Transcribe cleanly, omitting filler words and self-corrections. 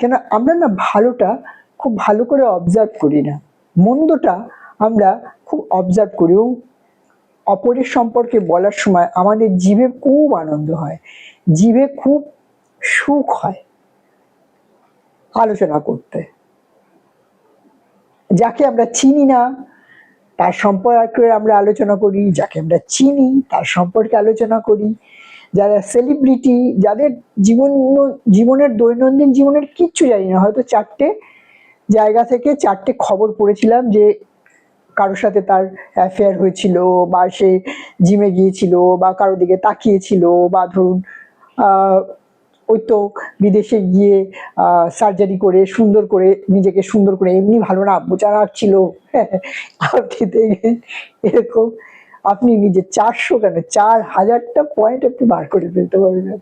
কেন আমরা না ভালোটা খুব ভালো করে অবজার্ভ করি না, মন্দটা আমরা খুব অবজার্ভ করি। এবং অপরের সম্পর্কে বলার সময় আমাদের জিভে খুব আনন্দ হয়, জিভে খুব সুখ হয় আলোচনা করতে। যাকে আমরা চিনি না তার সম্পর্কে আমরা আলোচনা করি, যাকে আমরা চিনি তার সম্পর্কে আলোচনা করি। যারা সেলিব্রিটি, যাদের জীবনের দৈনন্দিন জীবনের কিচ্ছু জানি না, হয়তো 4টে জায়গা থেকে 4টে খবর পড়েছিলাম যে কারোর সাথে তার অ্যাফেয়ার হয়েছিল, বা সে জিমে গিয়েছিল, বা কারোর দিকে তাকিয়েছিল, বা ধরুন ওই তো বিদেশে গিয়ে সার্জারি করে সুন্দর করে নিজেকে সুন্দর করে, এমনি ভালো না বোঝা রাখছিল। আপনি দেখবেন এরকম আপনি নিজে 400 কেন 4000টা পয়েন্ট আপনি বার করে ফেলতে পারবেন।